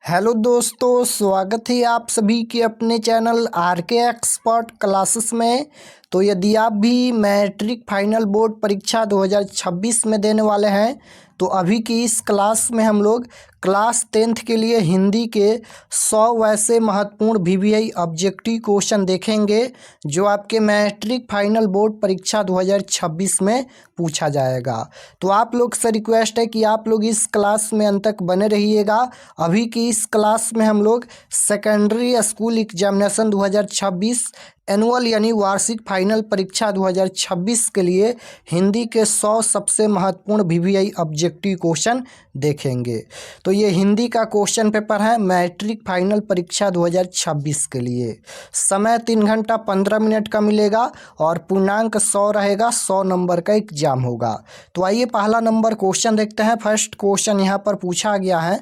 Hello दोस्तों, स्वागत है आप सभी के अपने चैनल आर के एक्सपर्ट क्लासेस में। तो यदि आप भी मैट्रिक फाइनल बोर्ड परीक्षा 2026 में देने वाले हैं तो अभी की इस क्लास में हम लोग क्लास 10th के लिए हिंदी के 100 वैसे महत्वपूर्ण वीवीआई ऑब्जेक्टिव क्वेश्चन देखेंगे जो आपके मैट्रिक फाइनल बोर्ड परीक्षा 2026 में पूछा जाएगा। तो आप लोग से रिक्वेस्ट है कि आप लोग इस क्लास में अंत तक बने रहिएगा। अभी की इस क्लास में हम लोग सेकेंडरी स्कूल एग्जामिनेशन 2026 एनुअल यानी वार्षिक फाइनल परीक्षा 2026 के लिए हिंदी के 100 सबसे महत्वपूर्ण वीवीआई ऑब्जेक्टिव क्वेश्चन देखेंगे। तो ये हिंदी का क्वेश्चन पेपर है मैट्रिक फाइनल परीक्षा 2026 के लिए। समय 3 घंटा 15 मिनट का मिलेगा और पूर्णांक 100 रहेगा। 100 नंबर का एग्जाम होगा। तो आइए पहला नंबर क्वेश्चन देखते हैं। फर्स्ट क्वेश्चन यहाँ पर पूछा गया है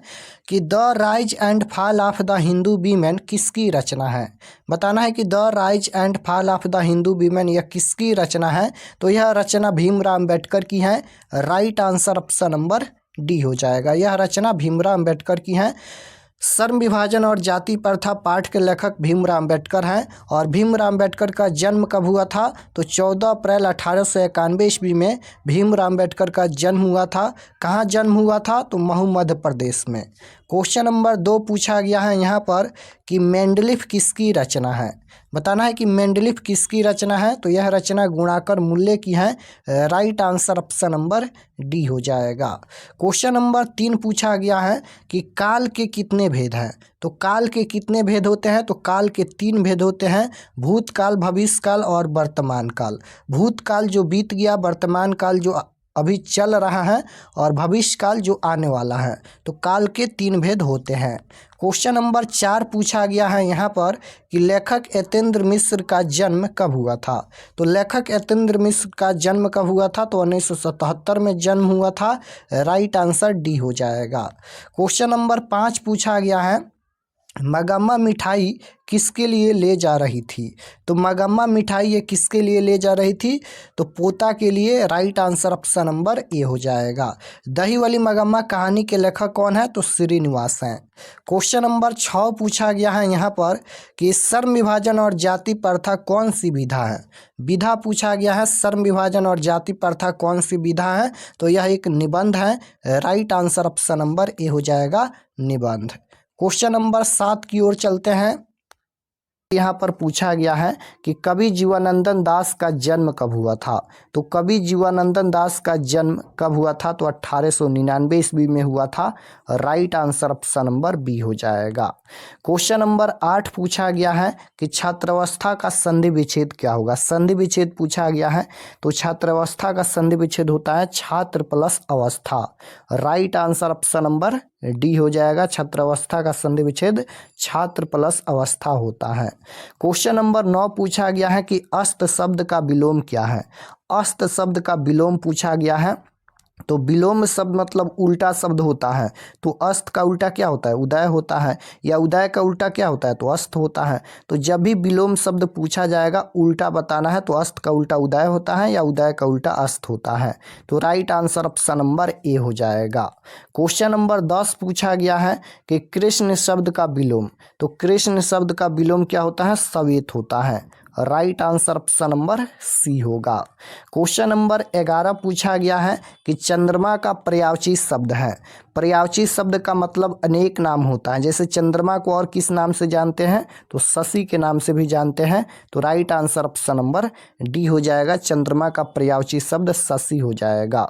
कि the rise and fall of the Hindu women किसकी रचना है। बताना है कि the rise and fall of the Hindu women यह किसकी रचना है। तो यह रचना भीमराव अम्बेडकर की है। Right answer option number D हो जाएगा। यह रचना भीमराव अम्बेडकर की है। श्रम विभाजन और जाति प्रथा पाठ के लेखक भीमराव अम्बेडकर हैं। और भीमराव अम्बेडकर का जन्म कब हुआ था तो 14 अप्रैल 1891 ईस्वी में भीमराव अम्बेडकर का जन्म हुआ था। कहाँ जन्म हुआ था तो महू मध्य प्रदेश में। क्वेश्चन नंबर 2 पूछा गया है यहाँ पर कि मेंडलीफ किसकी रचना है। बताना है कि मेंडलीफ किसकी रचना है। तो यह रचना गुणाकर मूल्य की है। Right answer option number D हो जाएगा। क्वेश्चन नंबर 3 पूछा गया है कि काल के कितने भेद हैं। तो काल के कितने भेद होते हैं तो काल के 3 भेद होते हैं। भूतकाल, भविष्यकाल और वर्तमान काल। भूतकाल जो बीत गया, वर्तमान काल जो अभी चल रहा है और भविष्य काल जो आने वाला है। तो काल के 3 भेद होते हैं। क्वेश्चन नंबर 4 पूछा गया है यहाँ पर कि लेखक यतेंद्र मिश्र का जन्म कब हुआ था। तो लेखक यतेंद्र मिश्र का जन्म कब हुआ था तो 1977 में जन्म हुआ था। राइट आंसर डी हो जाएगा। क्वेश्चन नंबर 5 पूछा गया है मगम्मा मिठाई किसके लिए ले जा रही थी। तो मगम्मा मिठाई ये किसके लिए ले जा रही थी तो पोता के लिए। Right answer option number A हो जाएगा। दही वाली मगम्मा कहानी के लेखक कौन है तो श्रीनिवास हैं। क्वेश्चन नंबर 6 पूछा गया है यहाँ पर कि श्रम विभाजन और जाति प्रथा कौन सी विधा है। विधा पूछा गया है श्रम विभाजन और जाति प्रथा कौन सी विधा है तो यह एक निबंध है। Right answer option number A हो जाएगा निबंध। क्वेश्चन नंबर 7 की ओर चलते हैं। यहाँ पर पूछा गया है कि कवि जीवानंदन दास का जन्म कब हुआ था। तो कवि जीवानंदन दास का जन्म कब हुआ था तो 1899 ईस्वी में हुआ था। Right answer option number B हो जाएगा। क्वेश्चन नंबर 8 पूछा गया है कि छात्रावस्था का संधि विच्छेद क्या होगा। संधि विच्छेद पूछा गया है तो छात्रावस्था का संधि विच्छेद होता है छात्र प्लस अवस्था। Right answer option number D हो जाएगा। छात्रावस्था का संधि विच्छेद छात्र प्लस अवस्था होता है। क्वेश्चन नंबर 9 पूछा गया है कि अस्त शब्द का विलोम क्या है। अस्त शब्द का विलोम पूछा गया है तो विलोम शब्द मतलब उल्टा शब्द होता है। तो अस्त का उल्टा क्या होता है उदय होता है, या उदय का उल्टा क्या होता है तो अस्त होता है। तो जब भी विलोम शब्द पूछा जाएगा उल्टा बताना है तो अस्त का उल्टा उदय होता है या उदय का उल्टा अस्त होता है। तो right answer option number A हो जाएगा। क्वेश्चन नंबर 10 पूछा गया है कि कृष्ण शब्द का विलोम। तो कृष्ण शब्द का विलोम क्या होता है सवेत होता है। Right answer option number C होगा। क्वेश्चन नंबर 11 पूछा गया है कि चंद्रमा का पर्यायवाची शब्द है। पर्यायवाची शब्द का मतलब अनेक नाम होता है। जैसे चंद्रमा को और किस नाम से जानते हैं तो शशि के नाम से भी जानते हैं। तो right answer option number D हो जाएगा। चंद्रमा का पर्यायवाची शब्द शशि हो जाएगा।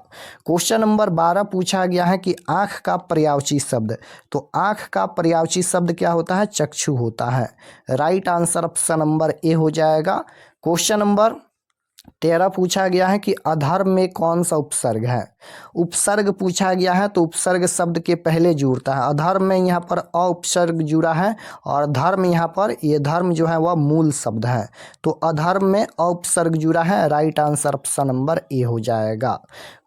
क्वेश्चन नंबर 12 पूछा गया है कि आँख का पर्यायवाची शब्द। तो आँख का पर्यायवाची शब्द क्या होता है चक्षु होता है। Right answer option number A हो जाएगा। क्वेश्चन नंबर 13 पूछा गया है कि अधर्म में कौन सा उपसर्ग है। उपसर्ग पूछा गया है तो उपसर्ग शब्द के पहले जुड़ता है। अधर्म में यहाँ पर अ उपसर्ग जुड़ा है और धर्म यहाँ पर ये धर्म जो है वह मूल शब्द है। तो अधर्म में अ उपसर्ग जुड़ा है। Right answer option number A हो जाएगा।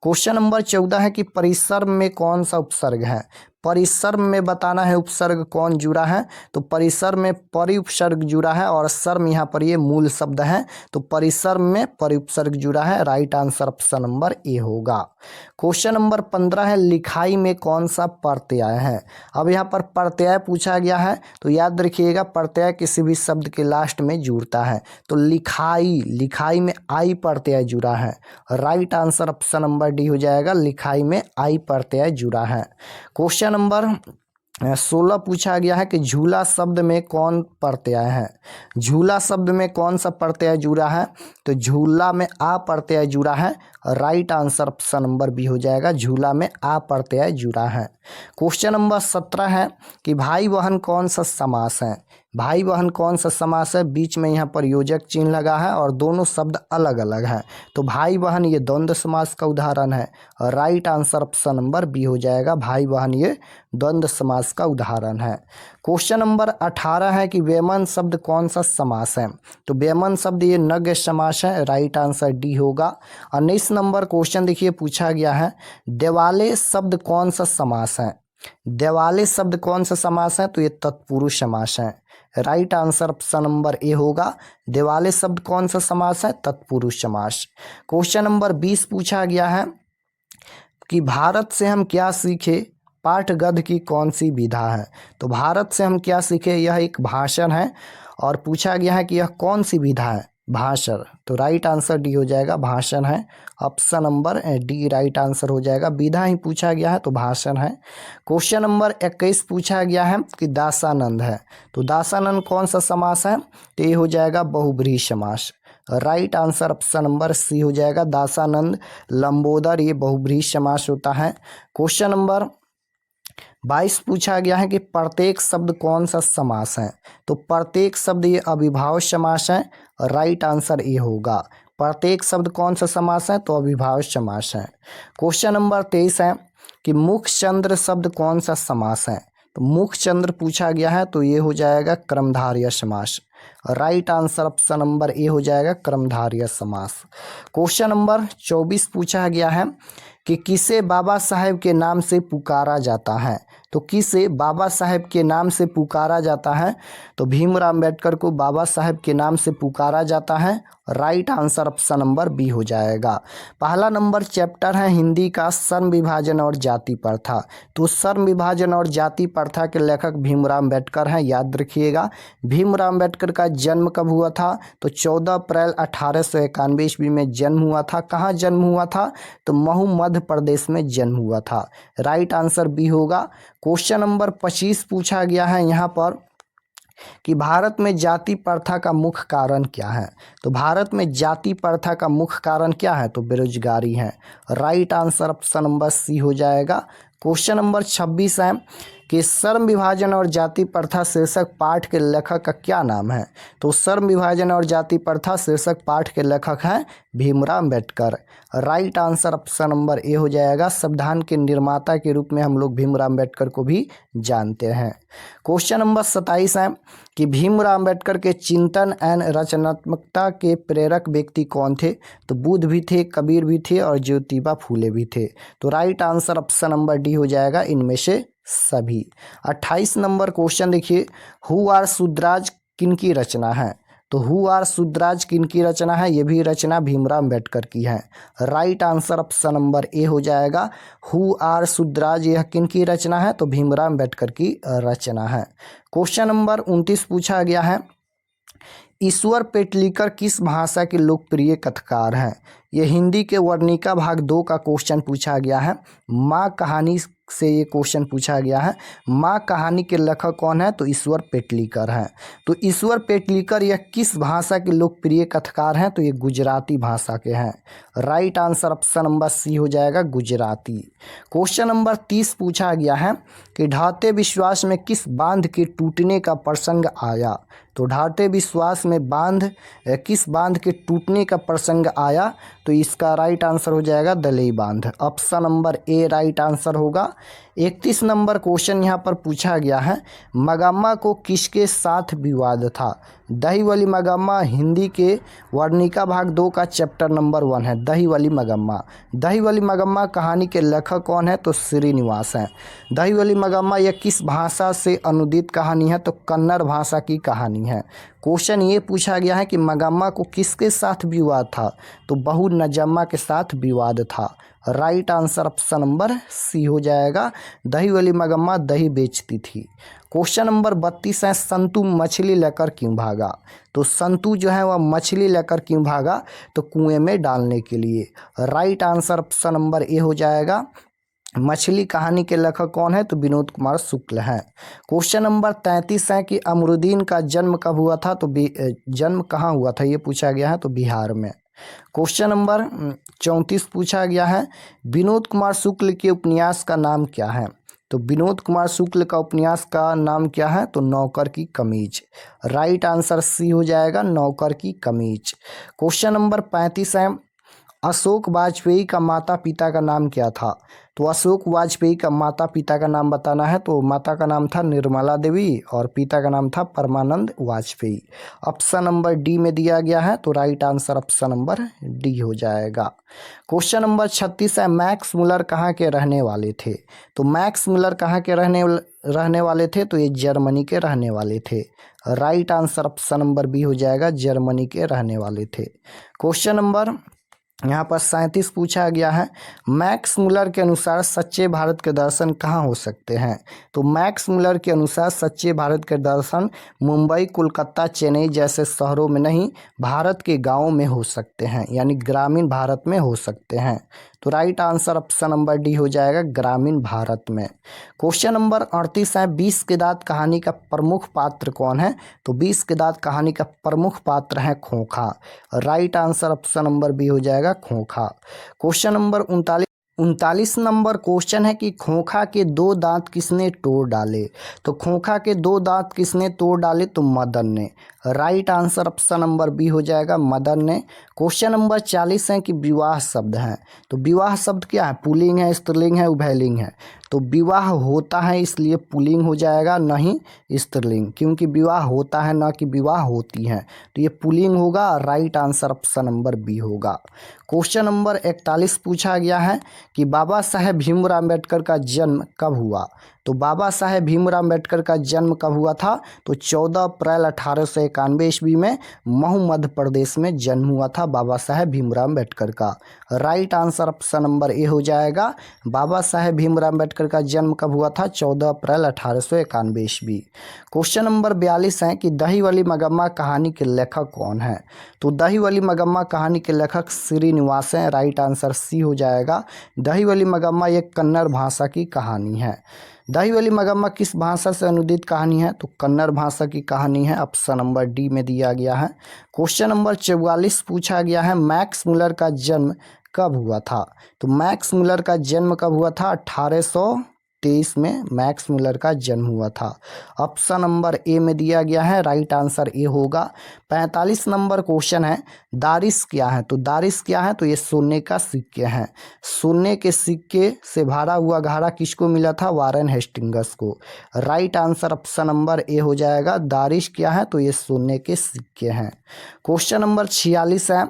क्वेश्चन नंबर 14 है कि परिसर में कौन सा उपसर्ग है। परिसर्म में बताना है उपसर्ग कौन जुड़ा है, तो परिसर्म में परिउपसर्ग जुड़ा है और सर्म यहाँ पर ये मूल शब्द है, तो परिसर्म में परिउपसर्ग जुड़ा है। Right answer option number A होगा। क्वेश्चन नंबर 15 है लिखाई में कौन सा प्रत्यय है। अब यहाँ पर प्रत्यय पूछा गया है, तो याद रखिएगा प्रत्यय किसी भी शब्द के लास्ट में जुड़ता है, तो लिखाई, लिखाई में आई प्रत्यय जुड़ा है। Right answer option number D हो जाएगा, लिखाई में आई प्रत्यय जुड़ा है। क्वेश्चन नंबर 16 पूछा गया है कि झूला शब्द में कौन प्रत्यय है। झूला शब्द में कौन सा प्रत्यय जुड़ा है, तो झूला में आ प्रत्यय जुड़ा है। Right answer option number B हो जाएगा, झूला में आ प्रत्यय जुड़ा है। क्वेश्चन नंबर 17 है कि भाई बहन कौन सा समास है। भाई बहन कौन सा समास है, बीच में यहाँ पर योजक चिन्ह लगा है और दोनों शब्द अलग अलग हैं, तो भाई बहन ये द्वंद्व समास का उदाहरण है। Right answer option number B हो जाएगा, भाई बहन ये द्वंद्व समास का उदाहरण है। क्वेश्चन नंबर 18 है कि वेमन शब्द कौन सा समास है, तो वेमन शब्द ये नग्न समास है। राइट आंसर डी होगा। 19 नंबर क्वेश्चन देखिए पूछा गया है देवाले शब्द कौन सा समास है। देवाले शब्द कौन सा समास है, तो ये तत्पुरुष समास है। Right answer option number A होगा, देवाले शब्द कौन सा समास है, तत्पुरुष समास। क्वेश्चन नंबर 20 पूछा गया है कि भारत से हम क्या सीखे, पाठ गद्य की कौन सी विधा है। तो भारत से हम क्या सीखे, यह एक भाषण है और पूछा गया है कि यह कौन सी विधा है, भाषण। तो राइट आंसर डी हो जाएगा, भाषण है। Option number D right answer हो जाएगा, विधा ही पूछा गया है तो भाषण है। क्वेश्चन नंबर 21 पूछा गया है कि दासानंद है, तो दासानंद कौन सा समास है, तो ये हो जाएगा बहुब्रीहि समास। Right answer option number C हो जाएगा, दासानंद लंबोदर ये बहुब्रीहि समास होता है। क्वेश्चन नंबर 22 पूछा गया है कि प्रत्येक शब्द कौन सा समास है, तो प्रत्येक शब्द ये अविभाज्य समास है। राइट आंसर ए होगा, प्रत्येक शब्द कौन सा समास है, तो अविभाज्य समास है। क्वेश्चन नंबर 23 है कि मुखचंद्र शब्द कौन सा समास है, तो मुखचंद्र पूछा गया है तो ये हो जाएगा क्रमधारय समास। Right answer option number A हो जाएगा, क्रमधारय समास। क्वेश्चन नंबर 24 पूछा गया है कि किसे बाबा साहेब के नाम से पुकारा जाता है, तो किसे बाबा साहेब के नाम से पुकारा जाता है, तो भीमराव अम्बेडकर को बाबा साहेब के नाम से पुकारा जाता है। Right answer option number B हो जाएगा। पहला नंबर चैप्टर है हिंदी का श्रम विभाजन और जाति प्रथा, तो श्रम विभाजन और जाति प्रथा के लेखक भीमराव अम्बेडकर हैं, याद रखिएगा। भीमराव अम्बेडकर का जन्म कब हुआ था, तो 14 अप्रैल 1891 ईस्वी में जन्म हुआ था। कहाँ जन्म हुआ था, तो महू मध्य प्रदेश में जन्म हुआ था। राइट आंसर बी होगा। क्वेश्चन नंबर 25 पूछा गया है यहाँ पर कि भारत में जाति प्रथा का मुख्य कारण क्या है, तो भारत में जाति प्रथा का मुख्य कारण क्या है, तो बेरोजगारी है। Right answer option number C हो जाएगा। क्वेश्चन नंबर 26 है कि श्रम विभाजन और जाति प्रथा शीर्षक पाठ के लेखक का क्या नाम है, तो श्रम विभाजन और जाति प्रथा शीर्षक पाठ के लेखक हैं Bhimrao Ambedkar. Right answer option number A हो जाएगा, संविधान के निर्माता के रूप में हम लोग भीमराव अम्बेडकर को भी जानते हैं। क्वेश्चन नंबर 27 है कि भीमराव अम्बेडकर के चिंतन एवं रचनात्मकता के प्रेरक व्यक्ति कौन थे, तो बुद्ध भी थे, कबीर भी थे और ज्योतिबा फूले भी थे। तो right answer option number D हो जाएगा, इनमें से सभी। 28 नंबर क्वेश्चन देखिए, हु आर शुद्राज किन की रचना है, तो हु आर शुद्राज किन की रचना है, ये भी रचना भीमराव अम्बेडकर की है। Right answer option number A हो जाएगा, हु आर शुद्राज यह किन की रचना है, तो भीमराव अम्बेडकर की रचना है। क्वेश्चन नंबर 29 पूछा गया है ईश्वर पेटलीकर किस भाषा के लोकप्रिय कथाकार हैं। ये हिंदी के वर्णिका भाग 2 का क्वेश्चन पूछा गया है। माँ कहानी से ये क्वेश्चन पूछा गया है। माँ कहानी के लेखक कौन है, तो ईश्वर पेटलीकर हैं। तो ईश्वर पेटलीकर यह किस भाषा के लोकप्रिय कथाकार हैं, तो ये गुजराती भाषा के हैं। Right answer option number C हो जाएगा, गुजराती। क्वेश्चन नंबर 30 पूछा गया है कि ढाते विश्वास में किस बांध के टूटने का प्रसंग आया, तो ढाते विश्वास में किस बांध के टूटने का प्रसंग आया, तो इसका राइट आंसर हो जाएगा दलई बांध। ऑप्शन नंबर ए राइट आंसर होगा, 31 नंबर क्वेश्चन यहाँ पर पूछा गया है, मगम्मा को किसके साथ विवाद था। दही वाली मगम्मा हिंदी के वर्णिका भाग 2 का चैप्टर नंबर 1 है, दही वाली मगम्मा। दही वाली मगम्मा कहानी के लेखक कौन है, तो श्रीनिवास हैं। दही वाली मगम्मा यह किस भाषा से अनुदित कहानी है, तो कन्नड़ भाषा की कहानी है। क्वेश्चन ये पूछा गया है कि मगम्मा को किसके साथ विवाद था, तो बहू नजम्मा के साथ विवाद था। Right answer option number C हो जाएगा। दही वाली मगम्मा दही बेचती थी। क्वेश्चन नंबर 32 है, संतू मछली लेकर क्यों भागा। तो संतू जो है वह मछली लेकर क्यों भागा, तो कुएं में डालने के लिए। Right answer option number A हो जाएगा। मछली कहानी के लेखक कौन है, तो विनोद कुमार शुक्ल हैं। क्वेश्चन नंबर 33 है कि अमरुद्दीन का जन्म कब हुआ था, तो जन्म कहाँ हुआ था, ये पूछा गया है, तो बिहार में। क्वेश्चन नंबर 34 पूछा गया है, विनोद कुमार शुक्ल के उपन्यास का नाम क्या है। तो विनोद कुमार शुक्ल का उपन्यास का नाम क्या है, तो नौकर की कमीज। राइट आंसर सी हो जाएगा, नौकर की कमीज। क्वेश्चन नंबर 35 है, अशोक वाजपेयी का माता पिता का नाम क्या था। तो अशोक वाजपेयी का माता पिता का नाम बताना है, तो माता का नाम था निर्मला देवी और पिता का नाम था परमानंद वाजपेयी। ऑप्शन नंबर डी में दिया गया है, तो right answer option number D हो जाएगा। क्वेश्चन नंबर 36 है, मैक्स मुलर कहाँ के रहने वाले थे। तो मैक्स मुलर कहाँ के रहने वाले थे, तो ये जर्मनी के रहने वाले थे। Right answer option number B हो जाएगा, जर्मनी के रहने वाले थे। क्वेश्चन नंबर यहाँ पर 37 पूछा गया है, मैक्स मुलर के अनुसार सच्चे भारत के दर्शन कहाँ हो सकते हैं। तो मैक्स मुलर के अनुसार सच्चे भारत के दर्शन मुंबई, कोलकाता, चेन्नई जैसे शहरों में नहीं, भारत के गांवों में हो सकते हैं, यानी ग्रामीण भारत में हो सकते हैं। तो right answer option number D हो जाएगा, ग्रामीण भारत में। क्वेश्चन नंबर 38 है, 20 के दांत कहानी का प्रमुख पात्र कौन है। तो 20 के दांत कहानी का प्रमुख पात्र है Khokha. Right answer option number B हो जाएगा, खोखा। क्वेश्चन नंबर 39 नंबर क्वेश्चन है कि खोखा के 2 दांत किसने तोड़ डाले। तो खोखा के 2 दांत किसने तोड़ डाले, तो मदन ने। Right answer option number B हो जाएगा, मदन ने। क्वेश्चन नंबर 40 है कि विवाह शब्द है। तो विवाह शब्द क्या है, पुल्लिंग है, स्त्रीलिंग है, उभयलिंग है। तो विवाह होता है इसलिए पुल्लिंग हो जाएगा, नहीं स्त्रीलिंग, क्योंकि विवाह होता है ना कि विवाह होती है, तो ये पुल्लिंग होगा। Right answer option number B होगा। क्वेश्चन नंबर 41 पूछा गया है कि बाबा साहेब भीमराव अम्बेडकर का जन्म कब हुआ। तो बाबा साहेब भीमराव अम्बेडकर का जन्म कब हुआ था, तो 14 अप्रैल 1891 ईस्वी में महू मध्य प्रदेश में जन्म हुआ था बाबा साहेब भीमराव अम्बेडकर का। Right answer option number A हो जाएगा, बाबा साहेब भीमराव अम्बेडकर का जन्म कब हुआ था, 14 अप्रैल 1891 ईस्वी। क्वेश्चन नंबर 42 है कि दही वाली मगम्मा कहानी के लेखक कौन है। तो दही वाली मगम्मा कहानी के लेखक श्रीनिवास हैं। राइट आंसर सी हो जाएगा। दही वाली मगम्मा एक कन्नड़ भाषा की कहानी है। दही वाली मगम्मा किस भाषा से अनुदित कहानी है, तो कन्नड़ भाषा की कहानी है। ऑप्शन नंबर डी में दिया गया है। क्वेश्चन नंबर 44 पूछा गया है, मैक्स मुलर का जन्म कब हुआ था। तो मैक्स मुलर का जन्म कब हुआ था, 1823 में मैक्स मुलर का जन्म हुआ था। ऑप्शन नंबर ए में दिया गया है, राइट आंसर ए होगा। 45 नंबर क्वेश्चन है, दारिश क्या है। तो दारिश क्या है, तो ये सोने का सिक्के हैं। सोने के सिक्के से भरा हुआ घड़ा किसको मिला था, वारेन हेस्टिंग्स को। Right answer option number A हो जाएगा। दारिश क्या है, तो ये सोने के सिक्के हैं। क्वेश्चन नंबर 46 है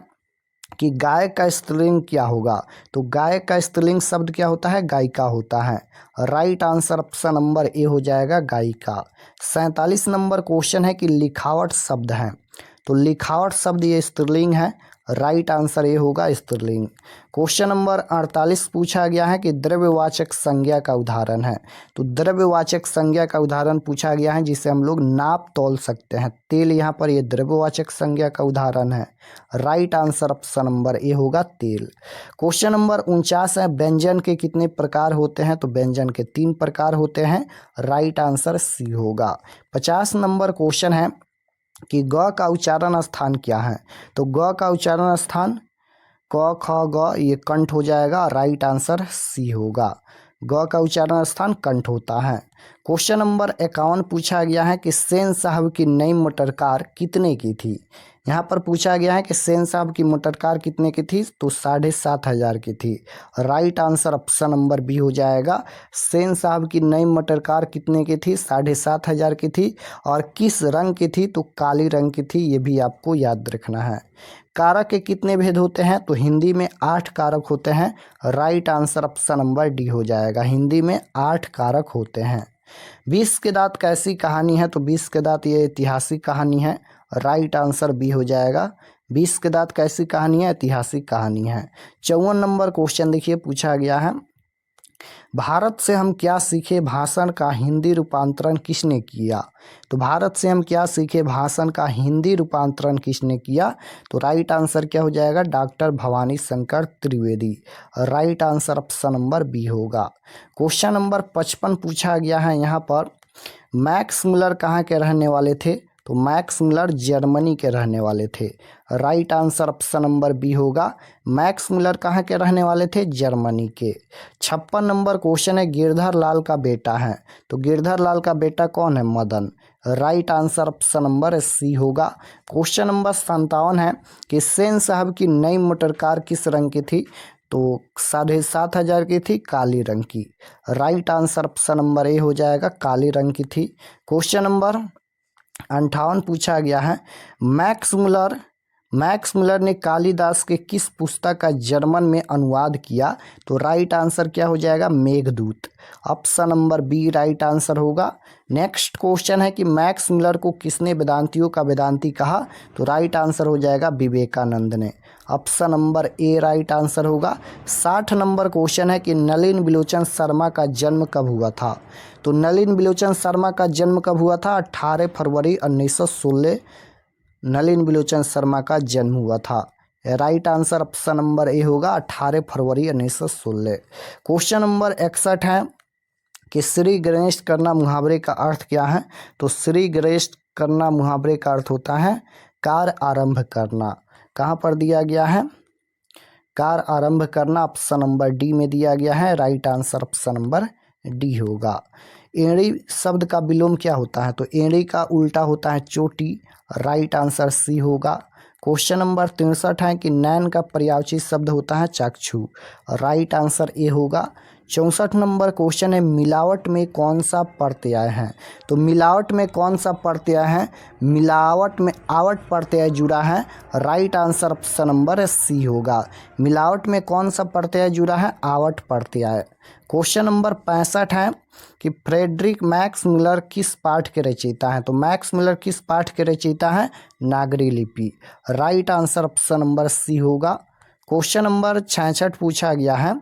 कि गाय का स्त्रीलिंग क्या होगा। तो गाय का स्त्रीलिंग शब्द क्या होता है, गायिका होता है। Right answer option number A हो जाएगा, गायिका। 47 नंबर क्वेश्चन है कि लिखावट शब्द है। तो लिखावट शब्द ये स्त्रीलिंग है। राइट आंसर ये होगा, स्त्रीलिंग। क्वेश्चन नंबर 48 पूछा गया है कि द्रव्यवाचक संज्ञा का उदाहरण है। तो द्रव्यवाचक संज्ञा का उदाहरण पूछा गया है जिसे हम लोग नाप तौल सकते हैं। तेल यहाँ पर ये द्रव्यवाचक संज्ञा का उदाहरण है। Right answer option number A होगा, तेल। क्वेश्चन नंबर 49 है, व्यंजन के कितने प्रकार होते हैं। तो व्यंजन के 3 प्रकार होते हैं। राइट आंसर सी होगा। 50 नंबर क्वेश्चन है कि ग का उच्चारण स्थान क्या है। तो ग का उच्चारण स्थान क ख ग ये कंठ हो जाएगा। राइट आंसर सी होगा। ग का उच्चारण स्थान कंठ होता है। क्वेश्चन नंबर 51 पूछा गया है कि सेन साहब की नई मोटर कार कितने की थी। यहाँ पर पूछा गया है कि सेन साहब की मोटर कार कितने की थी, तो 7,500 की थी। Right answer option number B हो जाएगा। सेन साहब की नई मोटर कार कितने की थी, 7,500 की थी। और किस रंग की थी, तो काली रंग की थी। ये भी आपको याद रखना है। कारक के कितने भेद होते हैं, तो हिंदी में 8 कारक होते हैं। Right answer option number D हो जाएगा। हिंदी में 8 कारक होते हैं। 20 के दांत कैसी कहानी है, तो 20 के दांत ये ऐतिहासिक कहानी है। राइट आंसर बी हो जाएगा। 20 के दांत कैसी कहानी है, ऐतिहासिक कहानी है। 54 नंबर क्वेश्चन देखिए पूछा गया है, भारत से हम क्या सीखे भाषण का हिंदी रूपांतरण किसने किया। तो भारत से हम क्या सीखे भाषण का हिंदी रूपांतरण किसने किया, तो राइट आंसर क्या हो जाएगा, doctor Bhavani Shankar Trivedi. Right answer option number B होगा। क्वेश्चन नंबर 55 पूछा गया है यहाँ पर, मैक्स मुलर कहाँ के रहने वाले थे, तो मैक्स मुलर जर्मनी के रहने वाले थे। Right answer option number B होगा। मैक्स मुलर कहाँ के रहने वाले थे, जर्मनी के। 56 नंबर क्वेश्चन है, गिरधर लाल का बेटा है, तो गिरधर लाल का बेटा कौन है, Madan. Right answer option number C होगा। क्वेश्चन नंबर 57 है कि सेन साहब की नई मोटर कार किस रंग की थी, तो 7,500 की थी, काली रंग की। Right answer option number A हो जाएगा, काली रंग की थी। क्वेश्चन नंबर 58 पूछा गया है, मैक्स मुलर ने कालिदास के किस पुस्तक का जर्मन में अनुवाद किया, तो राइट आंसर क्या हो जाएगा, Meghdoot. Option number B right answer होगा। नेक्स्ट क्वेश्चन है कि मैक्स मुलर को किसने वेदांतियों का वेदांती कहा, तो राइट आंसर हो जाएगा विवेकानंद ने। ऑप्शन नंबर ए राइट आंसर होगा। 60 नंबर क्वेश्चन है कि नलिन बिलोचन शर्मा का जन्म कब हुआ था, तो नलिन बिलोचन शर्मा का जन्म कब हुआ था, 18 फरवरी 1916 नलिन बिलोचन शर्मा का जन्म हुआ था। Right answer option number A होगा, 18 फरवरी 1916। क्वेश्चन नंबर 61 है कि श्री गणेश करना मुहावरे का अर्थ क्या है, तो श्री गणेश करना मुहावरे का अर्थ होता है कार्य आरंभ करना। कहाँ पर दिया गया है, कार्य आरंभ करना। ऑप्शन नंबर डी में दिया गया है। Right answer option number D होगा। एड़ी शब्द का विलोम क्या होता है, तो एड़ी का उल्टा होता है चोटी। राइट आंसर सी होगा। क्वेश्चन नंबर 63 है कि नैन का पर्यायवाची शब्द होता है चाक्षु। राइट आंसर ए होगा। 64 नंबर क्वेश्चन है, मिलावट में कौन सा प्रत्यय है, तो मिलावट में कौन सा प्रत्यय है, मिलावट में आवट प्रत्यय जुड़ा है। Right answer option number C होगा। मिलावट में कौन सा प्रत्यय जुड़ा है, आवट प्रत्यय। क्वेश्चन नंबर 65 है कि फ्रेडरिक मैक्स मुलर किस पाठ के रचयिता हैं, तो मैक्स मुलर किस पाठ के रचयिता हैं, नागरी लिपि। Right answer option number C होगा। क्वेश्चन नंबर 66 पूछा गया है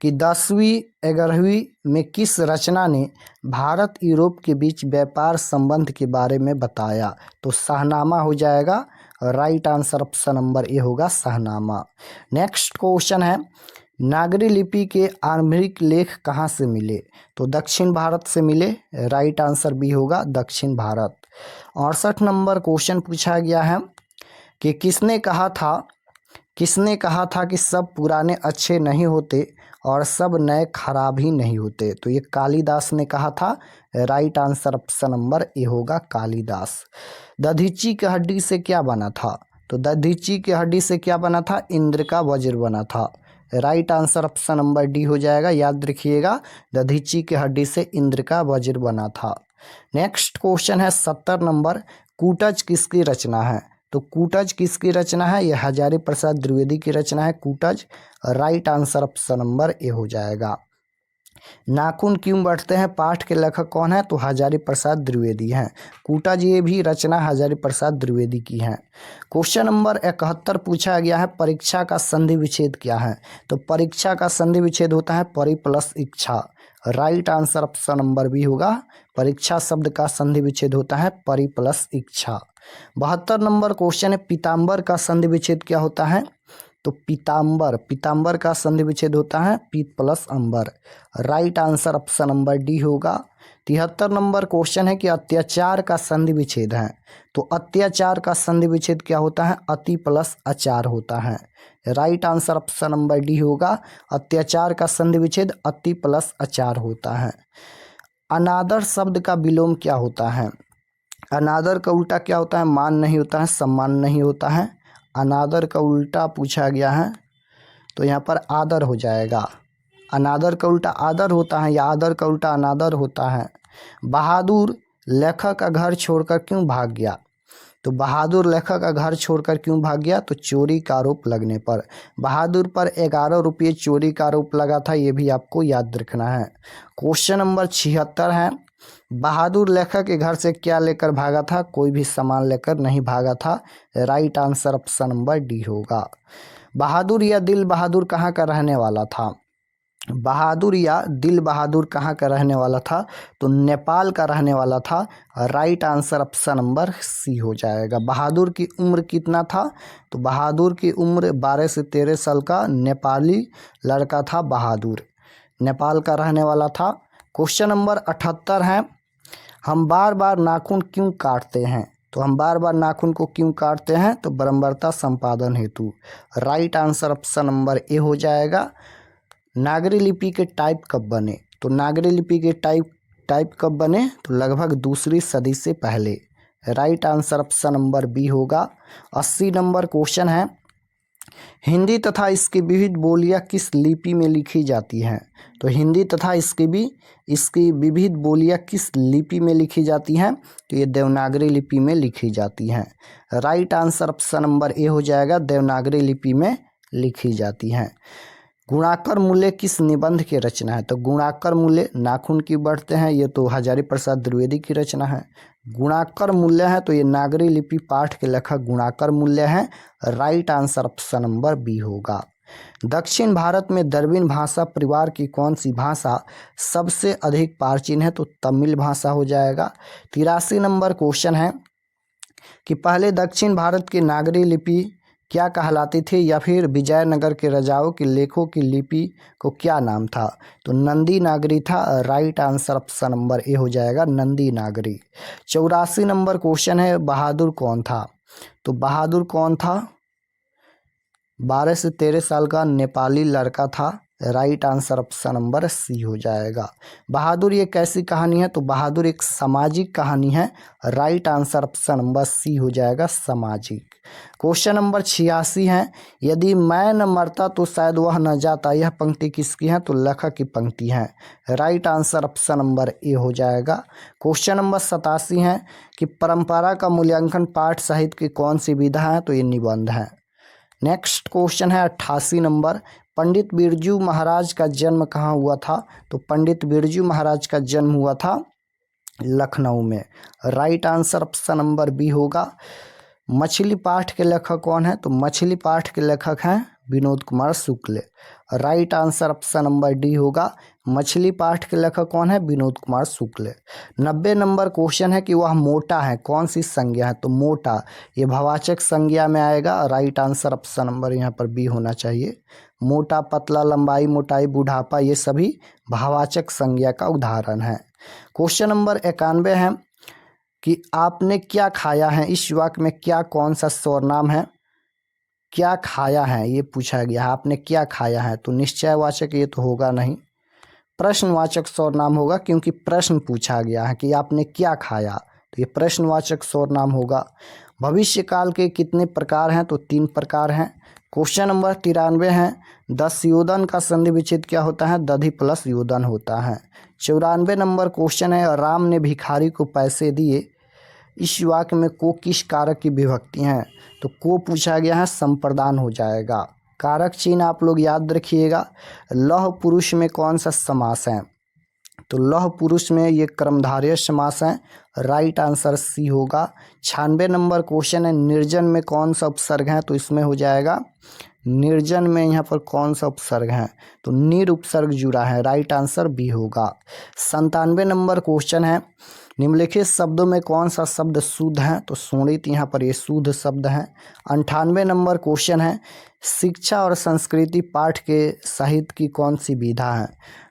कि 10वीं 11वीं में किस रचना ने भारत यूरोप के बीच व्यापार संबंध के बारे में बताया, तो शाहनामा हो जाएगा। Right answer option number A होगा, शाहनामा। नेक्स्ट क्वेश्चन है, नागरी लिपि के आरंभिक लेख कहाँ से मिले, तो दक्षिण भारत से मिले। राइट आंसर बी होगा, दक्षिण भारत। 68 नंबर क्वेश्चन पूछा गया है कि किसने कहा था कि सब पुराने अच्छे नहीं होते और सब नए खराब ही नहीं होते, तो ये कालिदास ने कहा था। Right answer option number A होगा, कालिदास। दधीची की हड्डी से क्या बना था, तो दधीची की हड्डी से क्या बना था, इंद्र का वज्र बना था। Right answer option number D हो जाएगा। याद रखिएगा, दधीची की हड्डी से इंद्र का वज्र बना था। नेक्स्ट क्वेश्चन है 70 नंबर, कूटज किसकी रचना है, तो कूटज किसकी रचना है, यह हजारी प्रसाद द्विवेदी की रचना है Kutaj. Right answer option number A हो जाएगा। नाखून क्यों बढ़ते हैं पाठ के लेखक कौन है, तो हजारी प्रसाद द्विवेदी हैं। कूटज ये भी रचना हजारी प्रसाद द्विवेदी की है। क्वेश्चन नंबर 71 पूछा गया है, परीक्षा का संधि विच्छेद क्या है, तो परीक्षा का संधि विच्छेद होता है परि प्लस इच्छा। Right answer option number B होगा। परीक्षा शब्द का संधि विच्छेद होता है परि प्लस इच्छा। 72 नंबर क्वेश्चन है, पीताम्बर का संधि विच्छेद क्या होता है, तो पीताम्बर का संधि विच्छेद होता है पीत प्लस अंबर। Right answer option number D होगा। 73 नंबर क्वेश्चन है कि अत्याचार का संधि विच्छेद है, तो अत्याचार का संधि विच्छेद क्या होता है, अति प्लस आचार होता है। Right answer option number D होगा। अत्याचार का संधि विच्छेद अति प्लस आचार होता है। अनादर शब्द का विलोम क्या होता है, अनादर का उल्टा क्या होता है? मान नहीं होता है, सम्मान नहीं होता है। अनादर का उल्टा पूछा गया है तो यहाँ पर आदर हो जाएगा। अनादर का उल्टा आदर होता है या आदर का उल्टा अनादर होता है। बहादुर लेखक का घर छोड़कर क्यों भाग गया? तो बहादुर लेखक का घर छोड़कर क्यों भाग गया? तो चोरी का आरोप लगने पर। बहादुर पर 11 रुपये चोरी का आरोप लगा था, ये भी आपको याद रखना है। क्वेश्चन नंबर 76 है, बहादुर लेखक के घर से क्या लेकर भागा था? कोई भी सामान लेकर नहीं भागा था। Right answer option number D होगा। बहादुर या दिल बहादुर कहाँ का रहने वाला था? बहादुर या दिल बहादुर कहाँ का रहने वाला था? तो नेपाल का रहने वाला था। Right answer option number C हो जाएगा। बहादुर की उम्र कितना था? तो बहादुर की उम्र 12 से 13 साल का नेपाली लड़का था बहादुर, नेपाल का रहने वाला था। क्वेश्चन नंबर 78 है, हम बार बार नाखून क्यों काटते हैं? तो हम बार बार नाखून को क्यों काटते हैं? तो बारंबारता संपादन हेतु। Right answer option number A हो जाएगा। नागरी लिपि के टाइप कब बने? तो नागरी लिपि के टाइप कब बने? तो लगभग दूसरी सदी से पहले। Right answer option number B होगा। 80 नंबर क्वेश्चन है, हिंदी तथा इसकी विविध बोलियां किस लिपि में लिखी जाती हैं? तो हिंदी तथा इसकी विविध बोलियां किस लिपि में लिखी जाती हैं? तो ये देवनागरी लिपि में लिखी जाती हैं। Right answer option number A हो जाएगा, देवनागरी लिपि में लिखी जाती हैं। गुणाकर मूल्य किस निबंध की रचना है? तो गुणाकर मूल्य नाखून की बढ़ते हैं, ये तो हजारी प्रसाद द्विवेदी की रचना है। गुणाकर मूल्य है तो ये नागरी लिपि पाठ के लेखक गुणाकर मूल्य हैं। Right answer option number B होगा। दक्षिण भारत में द्रविड़ भाषा परिवार की कौन सी भाषा सबसे अधिक प्राचीन है? तो तमिल भाषा हो जाएगा। 83 नंबर क्वेश्चन है कि पहले दक्षिण भारत की नागरी लिपि क्या कहलाती थी, या फिर विजयनगर के राजाओं की लेखों की लिपि को क्या नाम था? तो नंदी नागरी था। Right answer option number A हो जाएगा, नंदी नागरी। 84 नंबर क्वेश्चन है, बहादुर कौन था? तो बहादुर कौन था? 12 से 13 साल का नेपाली लड़का था। Right answer option number C हो जाएगा। बहादुर ये कैसी कहानी है? तो बहादुर एक सामाजिक कहानी है। Right answer option number C हो जाएगा, सामाजिक। क्वेश्चन नंबर 86 है, यदि मैं न मरता तो शायद वह न जाता, यह पंक्ति किसकी है? तो लेखक की पंक्ति है। Right answer option number A हो जाएगा। क्वेश्चन नंबर 87 है कि परंपरा का मूल्यांकन पाठ साहित्य की कौन सी विधा है? तो ये निबंध है। नेक्स्ट क्वेश्चन है 88 नंबर, पंडित बिरजू महाराज का जन्म कहाँ हुआ था? तो पंडित बिरजू महाराज का जन्म हुआ था लखनऊ में। Right answer option number B होगा। मछली पाठ के लेखक कौन है? तो मछली पाठ के लेखक हैं Vinod Kumar Shukla. Right answer option number D होगा। मछली पाठ के लेखक कौन है? विनोद कुमार शुक्ल। 90 नंबर क्वेश्चन है कि वह मोटा है, कौन सी संज्ञा है? तो मोटा ये भाववाचक संज्ञा में आएगा। राइट आंसर ऑप्शन नंबर यहाँ पर बी होना चाहिए। मोटा, पतला, लंबाई, मोटाई, बुढ़ापा ये सभी भाववाचक संज्ञा का उदाहरण है। क्वेश्चन नंबर 91 है कि आपने क्या खाया है? इस वाक्य में क्या कौन सा सर्वनाम है? क्या खाया है ये पूछा गया है। आपने क्या खाया है? तो निश्चयवाचक ये तो होगा नहीं, प्रश्नवाचक सर्वनाम होगा, क्योंकि प्रश्न पूछा गया है कि आपने क्या खाया, तो ये प्रश्नवाचक सर्वनाम होगा। भविष्य काल के कितने प्रकार हैं? तो 3 प्रकार हैं। क्वेश्चन नंबर 93 है, दस्योदन का संधि विच्छेद क्या होता है? दधि प्लस योदन होता है। 94 नंबर क्वेश्चन है, राम ने भिखारी को पैसे दिए, इस वाक्य में को किस कारक की विभक्ति है? तो को पूछा गया है, संप्रदान हो जाएगा। कारक चिन्ह आप लोग याद रखिएगा। लौह पुरुष में कौन सा समास है? तो लौह पुरुष में ये कर्मधारय समास है। राइट आंसर सी होगा। 96 नंबर क्वेश्चन है, निर्जन में कौन सा उपसर्ग है? तो इसमें हो जाएगा निर्जन में यहाँ पर कौन सा उपसर्ग है? तो निर उपसर्ग जुड़ा है। राइट आंसर बी होगा। 97 नंबर क्वेश्चन है, निम्नलिखित शब्दों में कौन सा शब्द शुद्ध है? तो सुणित यहाँ पर ये शुद्ध शब्द है। 98 नंबर क्वेश्चन है, शिक्षा और संस्कृति पाठ के साहित्य की कौन सी विधा है?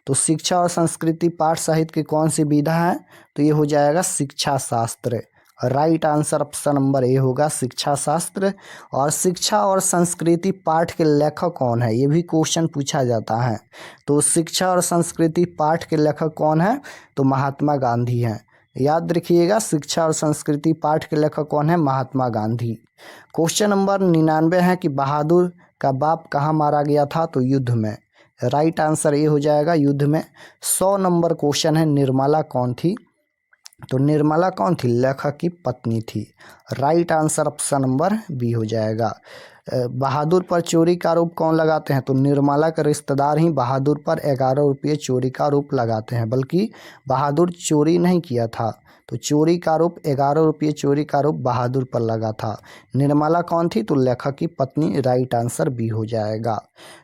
तो शिक्षा और संस्कृति पाठ साहित्य की कौन सी विधा है? तो ये हो जाएगा शिक्षा शास्त्र। Right answer option number A होगा, शिक्षा शास्त्र। और शिक्षा और संस्कृति पाठ के लेखक कौन है? ये भी क्वेश्चन पूछा जाता है। तो शिक्षा और संस्कृति पाठ के लेखक कौन है? तो महात्मा गांधी हैं। याद रखिएगा, शिक्षा और संस्कृति पाठ के लेखक कौन है? महात्मा गांधी। क्वेश्चन नंबर 99 है कि बहादुर का बाप कहाँ मारा गया था? तो युद्ध में। राइट आंसर ये हो जाएगा युद्ध में। 100 नंबर क्वेश्चन है, निर्मला कौन थी? तो निर्मला कौन थी? लेखक की पत्नी थी। Right answer option number B हो जाएगा। बहादुर पर चोरी का आरोप कौन लगाते हैं? तो निर्मला के रिश्तेदार ही बहादुर पर 11 रुपये चोरी का आरोप लगाते हैं, बल्कि बहादुर चोरी नहीं किया था। तो चोरी का आरोप 11 रुपये चोरी का आरोप बहादुर पर लगा था। निर्मला कौन थी? तो लेखक की पत्नी। राइट आंसर बी हो जाएगा।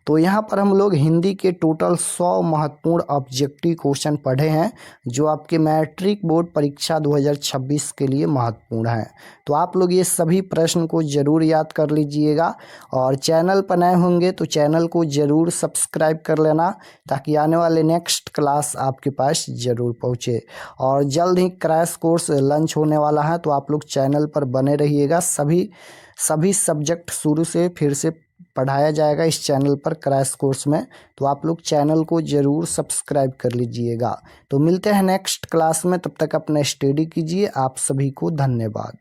तो यहाँ पर हम लोग हिंदी के टोटल 100 महत्वपूर्ण ऑब्जेक्टिव क्वेश्चन पढ़े हैं जो आपके मैट्रिक बोर्ड परीक्षा 2026 के लिए महत्वपूर्ण हैं। तो आप लोग ये सभी प्रश्न को ज़रूर याद कर लीजिएगा और चैनल पर नए होंगे तो चैनल को ज़रूर सब्सक्राइब कर लेना ताकि आने वाले नेक्स्ट क्लास आपके पास ज़रूर पहुँचे। और जल्द ही क्रैश कोर्स लॉन्च होने वाला है, तो आप लोग चैनल पर बने रहिएगा। सभी सब्जेक्ट शुरू से फिर से पढ़ाया जाएगा इस चैनल पर क्रैश कोर्स में, तो आप लोग चैनल को ज़रूर सब्सक्राइब कर लीजिएगा। तो मिलते हैं नेक्स्ट क्लास में, तब तक अपना स्टडी कीजिए। आप सभी को धन्यवाद।